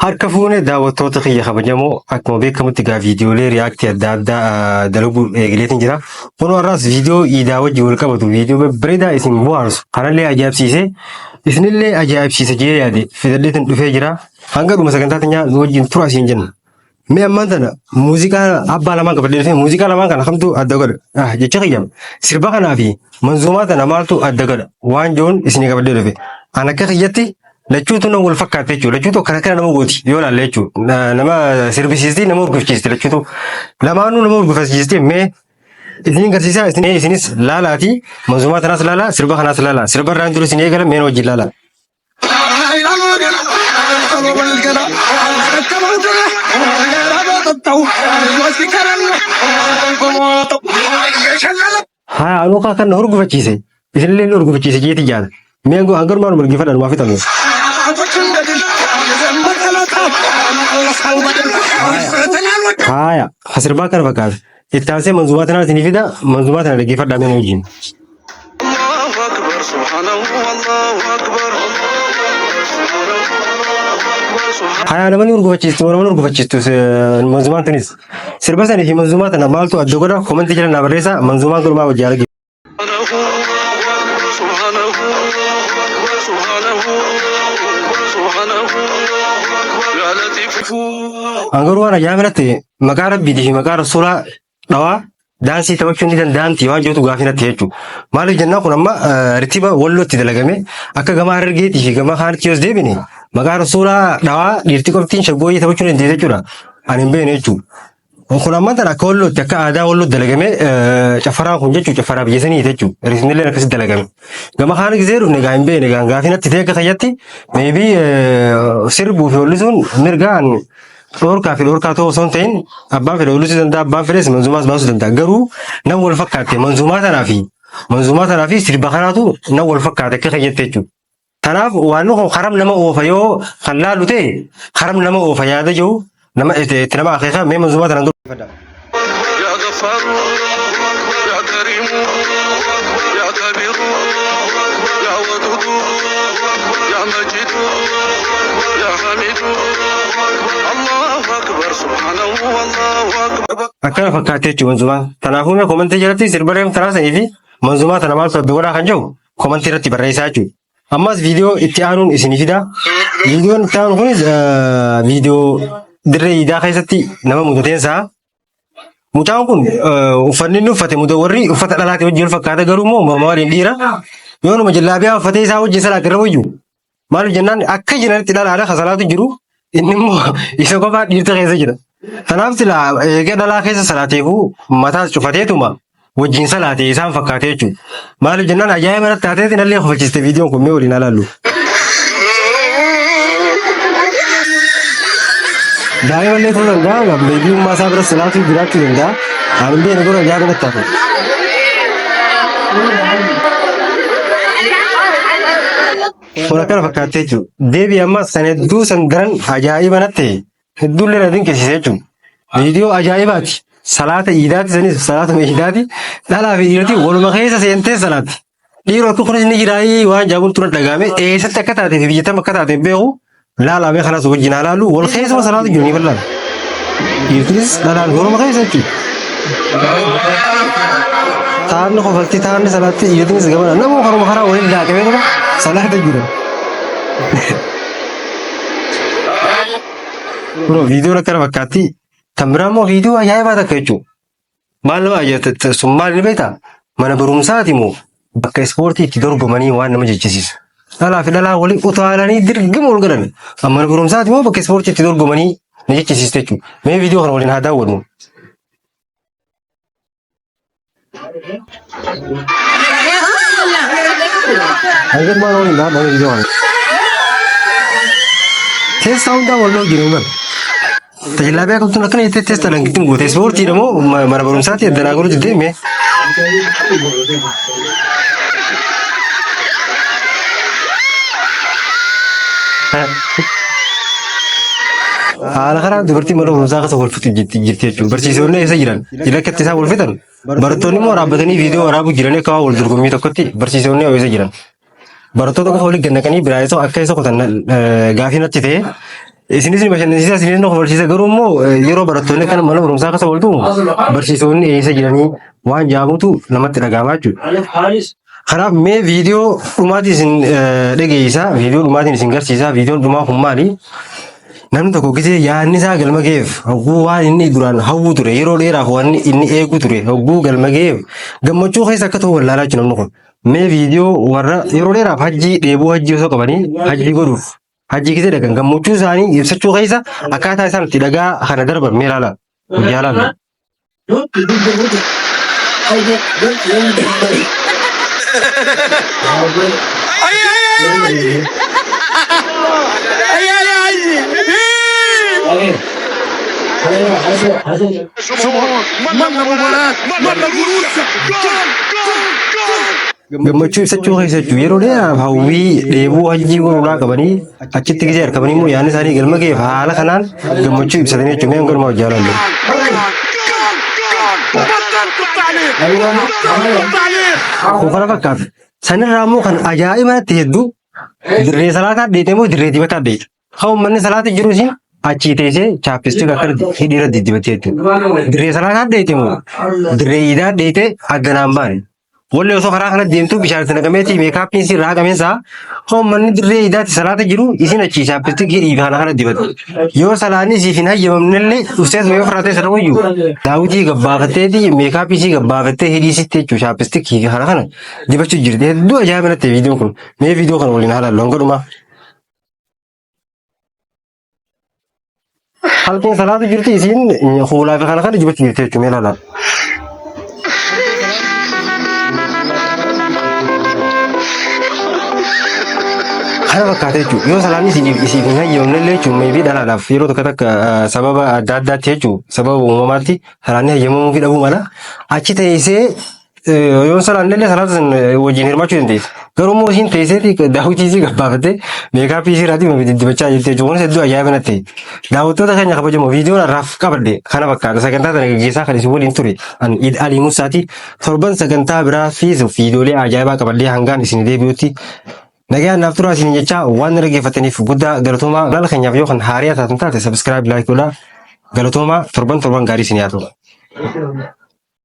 Harka fuunee daawwattoota kiyya kabajamoo akkuma beekamutti egaa viidiyoolee riyaaktii adda addaa dalaguu eegaleetiin jira. Kun har'aas viidiyoo iidaa wajjin wal qabatu viidiyoo babbareedaa isin bohaarsu kanallee ajaa'ibsiisee isinillee ajaa'ibsiisa jedhee yaade fidadheetiin dhufee jira. Hanga dhuma sagantaa teenyaa nu wajjin tura asiin jenna. Mee ammaan tana muuziqaa abbaa lamaan qabadhee dhufee muuziqaa lamaan kana kamtu adda godha jecha kiyyama. Sirba kanaa fi manzuumaa tana maaltu adda godha waan jiruun isinii qabadhee dhufe. An akka kiyyatti lachuutu nama wal fakkaate jechuudha. Lachuutu akkana nama gooti yoo ilaalle jechuudha. Nama sirbisiisti nama urgufchiisti lachuutu. Lamaanuu nama urgufchiisti mee isin agarsiisaa isinis laalaati manzuumaa tanaas laalaa sirba kanaas laalaa. Sirba irraan jiru isin eegala mee wajjin laalaa. Haa anuu kan na urgufachiise isinillee na urgufachiise jeeti jaala. Mee hangarumaan urgifadhan waa fixannu. Haya, sirbaa kana fakkaata. Itti aansee manzuumaa tanaa isinii fida, manzuumaa tana dhaggeeffadhaa mee wajjin. Haya namni urgufachiistu manzuumaan tunis. Sirba sanii fi manzuumaa tana maaltu adda godha komentii jala naa barreessaa manzuumaan kun maa wajjin argina. Angaruu waan ajaa'ibaa ta'e maqaa rabbiitii fi maqaa rasuulaa dhawaa daansii taphachuu ni danda'amti waan jirutu gaafii natti jechuudha. Maaliif jennaan kun amma ritiba wallootti dalagame akka gamaa Harargeetii fi gamaa kaanitti yoos deebine maqaa rasuulaa dhawaa dhiirti qoftiin shaggooyyee taphachuu ni dandeessa jechuudha. Ani hin beekne jechuudha. Kun amma tana akka wallootti akka aadaa wallootti dalagame caffaraan kun jechuudha caffaraa biyya sanii jechuudha. Riisnillee akkasitti dalagame. Gama kaan gisee dhufne gaa hin beekne gaa gaafii natti ta'e akka tayyatti meebii sirbuu fi hollisuun mirgaan dhorkaa fi dhorkaa ta'uu osoo hin ta'in abbaan fedhe hollisuu danda'a abbaan fedhes manzuumaas baasuu danda'a. Garuu nama wal fakkaate manzuumaa tanaa fi sirba kanaatu nama wal fakkaate akka tayyatti jechuudha. Kanaaf waan kun haram nama oofa yoo kan laalu ta'e haram nama oofa yaada jiru nama itti nama akeeka mee manzuumaa tanaan dura. يا غفار يا كريم يا كبير يا ودود يا مجيد يا حميد الله أكبر سبحانه والله أكبر. Akkana fakkaatee jechuun manzuumaa. Kanaafuu mee komentii jalatti sirbareen karaa sanii fi manzuumaa tana maaltu adda godhaa kan jiru komentii irratti barreessaa jechuudha. Ammas viidiyoo itti aanuun isinii fida. Viidiyoon itti aanu kunis viidiyoo dirree iidaa keessatti nama mudateensaa. Mucaan kun uffanni inni uffate warri uffata dhalaatti wajjin wal fakkaata garuu immoo maaliin dhiira yoo nama jallaabiyaa uffatee isaa wajjin salaat irra wayyu maaliif jennaan akka jinanitti dhalaadha kasalaatu jiru inni immoo isa kophaa dhiirta keessa jira. Kanaaf silaa eega dhalaa keessa salaateefuu mataas cufateetuma wajjin salaatee isaan fakkaatee jechuudha. Maaliif jennaan ajaa'iba natti taateetiin illee kofalchiste viidiyoon kun mee waliin ilaallu. Daa'imallee ta'uu danda'a, beekummaa isaa bira salaatuu jiraachuu danda'a. Ani beekne godhan ajaa'iba natti taate. Kun akkana fakkaatee jechuudha. Deebii ammas kan hedduu san garan ajaa'iba natti hedduullee na dinqisiise jechuudha. Viidiyoo ajaa'ibaati. Salaata iidaati sanis salaata meeshidaati. Dhalaa fi dhiiroti waluma keessa seentee salaatti. Dhiiroo akka kunis ni jiraayii waan jaabuun tura dhagaame eessatti akka taatee fi biyyattam akka taatee beeku. Lala mee kanas wajjin halaalu wal keessa salaatu jiru ni bal'aan. Dhiirtis dhalaan goroma keessa jechuudha. Taanni kofaltii taanni salaatti dhiirtis gamana nama koroma karaa waliin daakamee qaba salaata jira. Kunoo viidiyoon akkana fakkaatti kan biraa immoo viidiyoo ajaa'ibaa takka jechuudha. Maal nama ajaa'ibsiisa sun maal ni beektaa? Mana barumsaati moo bakka ispoortii itti dorgomanii waan nama jechisiisa. Dhalaa fi dhalaa waliin utaalanii dirgama ol galan. Amma barumsaati moo bakka ispoortii itti dorgomanii na jechisiiste jechuudha. Mee viidiyoo kana waliin haa daawwannu. Hangarumaan waliin daawwannu viidiyoo kana. Teessaa hundaa walloo jiru mana. Tajaajila kamtuun akkana jettee teessaa langittiin goote ispoortiidha moo mana barumsaati addanaa godhu jettee mee. Haala kanaan dubartii mana barumsaa keessa wal fixu jirti jechuudha. Barsiisonni eessa jiran? Jila akkatti isaan wal fixan. Barattoonni immoo dhaabbatanii viidiyoo waraabuu jiranii akka wal dorgommii tokkotti barsiisonni eessa jiran? Barattoota qofa waliin gannaqanii biraa isa akka isa qotan gaafii natti ta'e isinis bashannansiisa isinis nu barsiisa garuu immoo yeroo barattoonni kan mana barumsaa keessa ooltu barsiisonni eessa jiranii waan jaamutu namatti dhaga'amaa jechuudha. Kanaaf mee viidiyoo dhumaatiin isin dhageessisaa viidiyoo dhumaatiin isin garsiisaa viidiyoon dhumaa kun maali? Namni tokko gisee yaadni isaa galma ga'eef hogguu waan inni duraan hawwu ture yeroo dheeraaf waan inni eegu ture hogguu galma ga'eef gammachuu keessa akka ta'u wallaalaa jechuudha namni kun. Mee viidiyoo warra yeroo dheeraaf hajjii dheebuu hajjii osoo qabanii hajjii godhuuf hajjii gisee dhagan gammachuu isaanii ibsachuu keessa akkaataa isaan itti dhagaa kana darban mee ilaala guyyaa laala. Gammachuu ibsachuu keessattuu yeroo dheeraaf hawwii dheebuu hajjii godhuudhaa qabanii achitti gisee argamanii immoo yaadni isaanii galma ga'eef haala kanaan gammachuu ibsatanii jechuun mee hangalumaa hojjaa laallu. Kana fakkaata. Sanirraa immoo kan ajaa'iba natti hedduu dirree salaataa addeete immoo dirree dibata addeete. Haa uummanni salaata jiru isin achii teessee chaappistiik akka hidhiira diddibattee jechuudha. Dirree salaataa addeete immoo dirree iidaa addeete addanaan baane. Wallee osoo karaa kana deemtu bishaan itti naqameeti meekaappiin si irraa qameensaa uummanni dirree iidaatti salaata jiru isin achii chaappistiik hidhii kana dibatte. Yoo salaanni siif hin hayyamamnellee dhufsees yoo firaatee sana wayyu daawwitii gabbaafatteeti meekaappii si gabbaafattee hidhii sitti jechuudha chaappistiik kana dibachuu jirti. Hedduu ajaa'iba natti viidiyoon kun mee viidiyoo kana waliin haala longadhuma. Halkan salaata jirti isin fuulaa fi kana dibachuu jirti jechuudha mee ilaala. Kana fakkaata jechuudha. Yoo salaanni isiif hin hayyamamnellee jechuudha meebii dhalaadhaaf yeroo tokko takka sababa adda addaatti jechuudha sababa uumamaatti salaanni hayyamamuu fi dhabuu mala achi teessee yoo salaannellee salaata wajjin hirmaachuu dandeessa. Garuu immoo isiin teesseeti daawwitii isii gabbaafattee meekaappii isii irraatii diddibachaa jirti jechuudha. Kunis hedduu ajaa'iba natti. Daawwattoota keenya kabajamoo viidiyoon har'aaf qabadde kana fakkaata sagantaa sana gaggeessaa kan isin waliin ture Alii Musaati torban sagantaa biraa fi viidiyoolee ajaa'ibaa qabadde hangaan isin deebi'utti. Nagaan naaf turaa isin jecha waan dhaggeeffataniif guddaa galatoomaa laala keenyaaf yoo kan haariyaa taatan taate sabiskiraayib laayik godhaa galatoomaa torban gaarii isin haa ta'u.